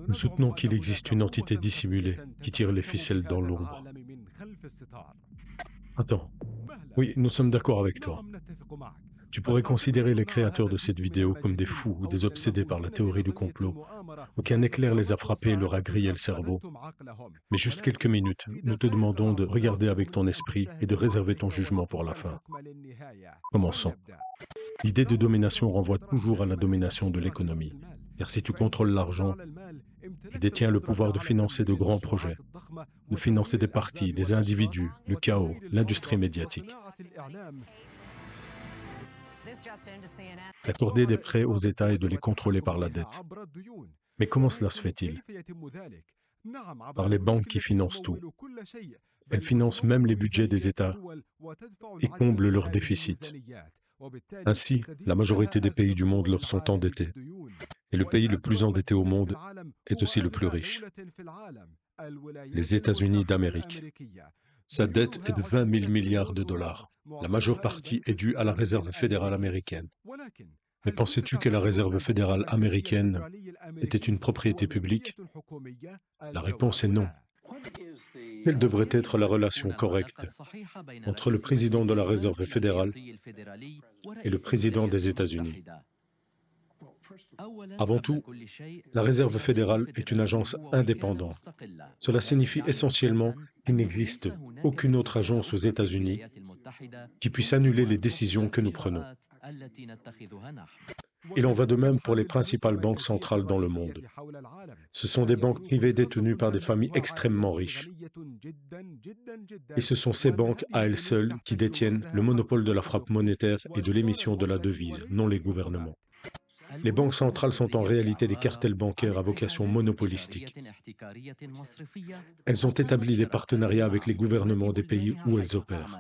Nous soutenons qu'il existe une entité dissimulée qui tire les ficelles dans l'ombre. Attends, oui, nous sommes d'accord avec toi. Tu pourrais considérer les créateurs de cette vidéo comme des fous ou des obsédés par la théorie du complot, ou qu'un éclair les a frappés et leur a grillé le cerveau. Mais juste quelques minutes, nous te demandons de regarder avec ton esprit et de réserver ton jugement pour la fin. Commençons. L'idée de domination renvoie toujours à la domination de l'économie. Car si tu contrôles l'argent, tu détiens le pouvoir de financer de grands projets, de financer des partis, des individus, le chaos, l'industrie médiatique. D'accorder des prêts aux États et de les contrôler par la dette. Mais comment cela se fait-il? Par les banques qui financent tout. Elles financent même les budgets des États et comblent leurs déficits. Ainsi, la majorité des pays du monde leur sont endettés. Et le pays le plus endetté au monde est aussi le plus riche. Les États-Unis d'Amérique. Sa dette est de 20 000 milliards de dollars. La majeure partie est due à la Réserve fédérale américaine. Mais pensais-tu que la Réserve fédérale américaine était une propriété publique? La réponse est non. Quelle devrait être la relation correcte entre le président de la Réserve fédérale et le président des États-Unis? Avant tout, la Réserve fédérale est une agence indépendante. Cela signifie essentiellement qu'il n'existe aucune autre agence aux États-Unis qui puisse annuler les décisions que nous prenons. Il en va de même pour les principales banques centrales dans le monde. Ce sont des banques privées détenues par des familles extrêmement riches. Et ce sont ces banques à elles seules qui détiennent le monopole de la frappe monétaire et de l'émission de la devise, non les gouvernements. Les banques centrales sont en réalité des cartels bancaires à vocation monopolistique. Elles ont établi des partenariats avec les gouvernements des pays où elles opèrent.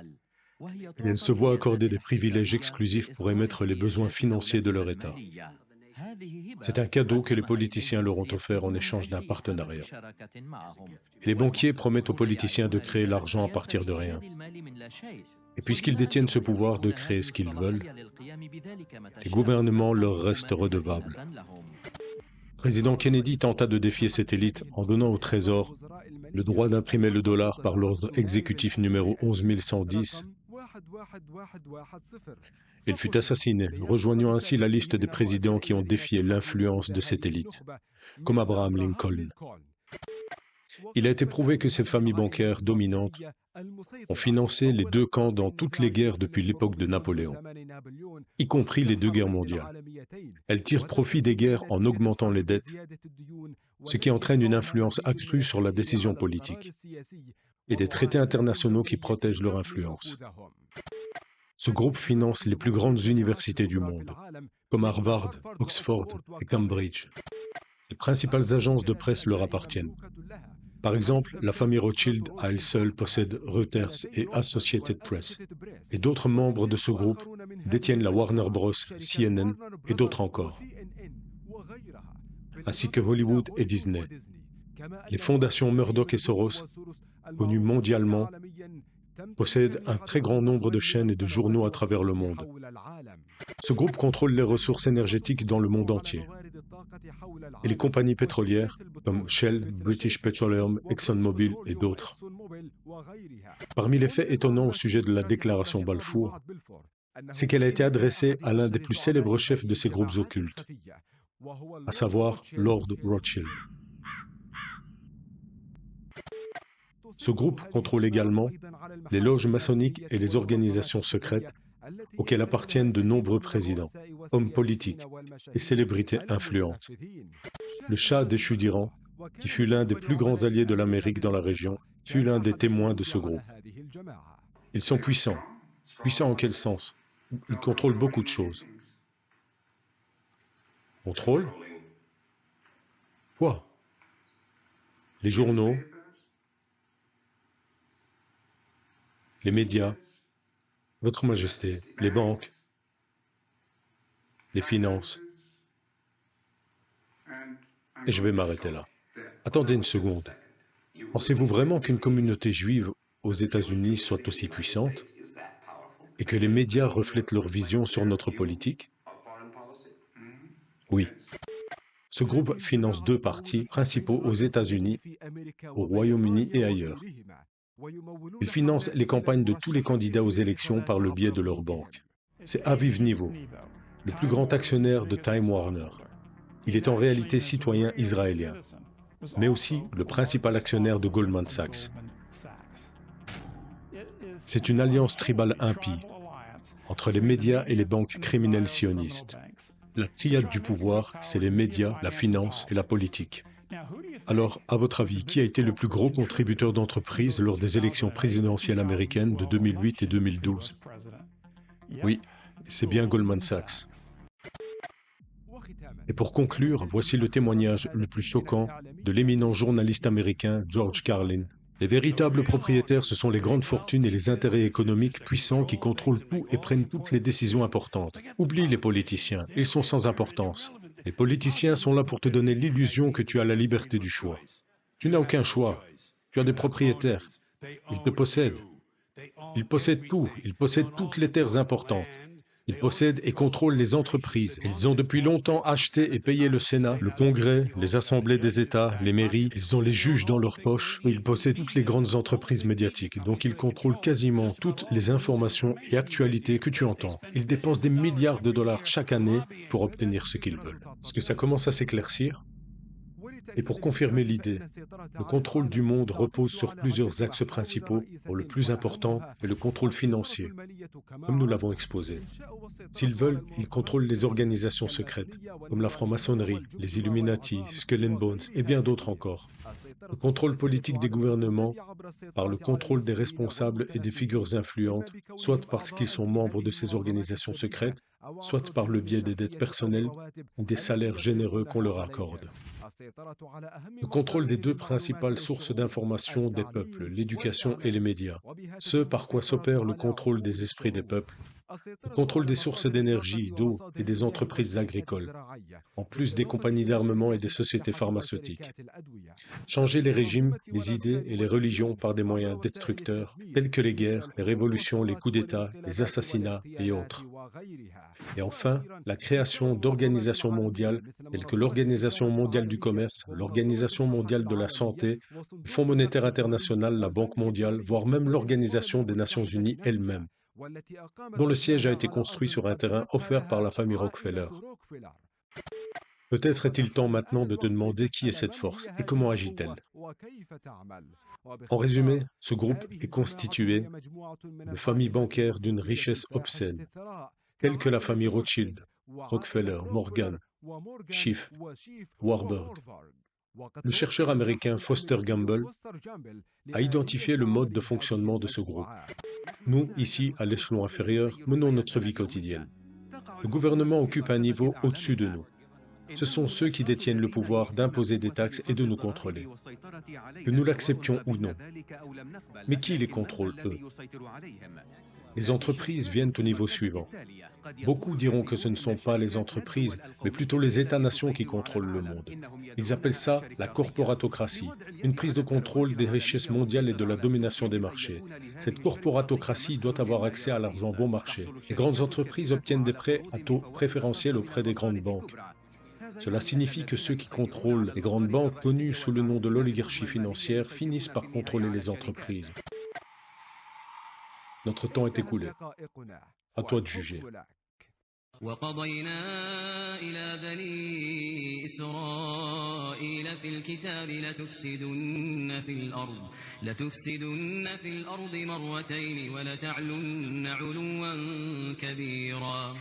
Et elles se voient accorder des privilèges exclusifs pour émettre les besoins financiers de leur État. C'est un cadeau que les politiciens leur ont offert en échange d'un partenariat. Et les banquiers promettent aux politiciens de créer l'argent à partir de rien. Et puisqu'ils détiennent ce pouvoir de créer ce qu'ils veulent, les gouvernements leur restent redevables. Président Kennedy tenta de défier cette élite en donnant au Trésor le droit d'imprimer le dollar par l'ordre exécutif numéro 11110. Il fut assassiné, rejoignant ainsi la liste des présidents qui ont défié l'influence de cette élite, comme Abraham Lincoln. Il a été prouvé que ces familles bancaires dominantes ont financé les deux camps dans toutes les guerres depuis l'époque de Napoléon, y compris les deux guerres mondiales. Elles tirent profit des guerres en augmentant les dettes, ce qui entraîne une influence accrue sur la décision politique, et des traités internationaux qui protègent leur influence. Ce groupe finance les plus grandes universités du monde, comme Harvard, Oxford et Cambridge. Les principales agences de presse leur appartiennent. Par exemple, la famille Rothschild à elle seule possède Reuters et Associated Press, et d'autres membres de ce groupe détiennent la Warner Bros, CNN et d'autres encore, ainsi que Hollywood et Disney. Les fondations Murdoch et Soros, connues mondialement, possèdent un très grand nombre de chaînes et de journaux à travers le monde. Ce groupe contrôle les ressources énergétiques dans le monde entier. Et les compagnies pétrolières, comme Shell, British Petroleum, ExxonMobil et d'autres. Parmi les faits étonnants au sujet de la déclaration Balfour, c'est qu'elle a été adressée à l'un des plus célèbres chefs de ces groupes occultes, à savoir Lord Rothschild. Ce groupe contrôle également les loges maçonniques et les organisations secrètes auxquelles appartiennent de nombreux présidents, hommes politiques et célébrités influentes. Le Shah déchu d'Iran, qui fut l'un des plus grands alliés de l'Amérique dans la région, fut l'un des témoins de ce groupe. Ils sont puissants. Puissants en quel sens? Ils contrôlent beaucoup de choses. Contrôle? Quoi? Les journaux, les médias, Votre Majesté, les banques, les finances. Et je vais m'arrêter là. Attendez une seconde. Pensez-vous vraiment qu'une communauté juive aux États-Unis soit aussi puissante et que les médias reflètent leur vision sur notre politique? Oui. Ce groupe finance deux partis principaux aux États-Unis, au Royaume-Uni et ailleurs. Il finance les campagnes de tous les candidats aux élections par le biais de leur banque. C'est Aviv Nivo, le plus grand actionnaire de Time Warner. Il est en réalité citoyen israélien, mais aussi le principal actionnaire de Goldman Sachs. C'est une alliance tribale impie entre les médias et les banques criminelles sionistes. La triade du pouvoir, c'est les médias, la finance et la politique. Alors, à votre avis, qui a été le plus gros contributeur d'entreprise lors des élections présidentielles américaines de 2008 et 2012? Oui, c'est bien Goldman Sachs. Et pour conclure, voici le témoignage le plus choquant de l'éminent journaliste américain George Carlin. Les véritables propriétaires, ce sont les grandes fortunes et les intérêts économiques puissants qui contrôlent tout et prennent toutes les décisions importantes. Oublie les politiciens, ils sont sans importance. Les politiciens sont là pour te donner l'illusion que tu as la liberté du choix. Tu n'as aucun choix. Tu as des propriétaires. Ils te possèdent. Ils possèdent tout. Ils possèdent toutes les terres importantes. Ils possèdent et contrôlent les entreprises. Ils ont depuis longtemps acheté et payé le Sénat, le Congrès, les assemblées des États, les mairies. Ils ont les juges dans leurs poches. Ils possèdent toutes les grandes entreprises médiatiques. Donc ils contrôlent quasiment toutes les informations et actualités que tu entends. Ils dépensent des milliards de dollars chaque année pour obtenir ce qu'ils veulent. Est-ce que ça commence à s'éclaircir? Et pour confirmer l'idée, le contrôle du monde repose sur plusieurs axes principaux, dont le plus important est le contrôle financier, comme nous l'avons exposé. S'ils veulent, ils contrôlent les organisations secrètes, comme la franc-maçonnerie, les Illuminati, Skull and Bones et bien d'autres encore. Le contrôle politique des gouvernements, par le contrôle des responsables et des figures influentes, soit parce qu'ils sont membres de ces organisations secrètes, soit par le biais des dettes personnelles ou des salaires généreux qu'on leur accorde. Le contrôle des deux principales sources d'information des peuples, l'éducation et les médias, ce par quoi s'opère le contrôle des esprits des peuples, le contrôle des sources d'énergie, d'eau et des entreprises agricoles, en plus des compagnies d'armement et des sociétés pharmaceutiques. Changer les régimes, les idées et les religions par des moyens destructeurs, tels que les guerres, les révolutions, les coups d'État, les assassinats et autres. Et enfin, la création d'organisations mondiales telles que l'Organisation mondiale du commerce, l'Organisation mondiale de la santé, le Fonds monétaire international, la Banque mondiale, voire même l'Organisation des Nations unies elle-même, dont le siège a été construit sur un terrain offert par la famille Rockefeller. Peut-être est-il temps maintenant de te demander qui est cette force et comment agit-elle. En résumé, ce groupe est constitué de familles bancaires d'une richesse obscène, telles que la famille Rothschild, Rockefeller, Morgan, Schiff, Warburg. Le chercheur américain Foster Gamble a identifié le mode de fonctionnement de ce groupe. Nous, ici, à l'échelon inférieur, menons notre vie quotidienne. Le gouvernement occupe un niveau au-dessus de nous. Ce sont ceux qui détiennent le pouvoir d'imposer des taxes et de nous contrôler, que nous l'acceptions ou non. Mais qui les contrôle, eux? Les entreprises viennent au niveau suivant. Beaucoup diront que ce ne sont pas les entreprises, mais plutôt les États-nations qui contrôlent le monde. Ils appellent ça la corporatocratie, une prise de contrôle des richesses mondiales et de la domination des marchés. Cette corporatocratie doit avoir accès à l'argent bon marché. Les grandes entreprises obtiennent des prêts à taux préférentiels auprès des grandes banques. Cela signifie que ceux qui contrôlent les grandes banques, connues sous le nom de l'oligarchie financière, finissent par contrôler les entreprises. Notre temps est écoulé. À toi de juger. وقضينا إلى بني إسرائيل في الكتاب لتفسدن في الأرض مرتين ولتعلن علوا كبيرا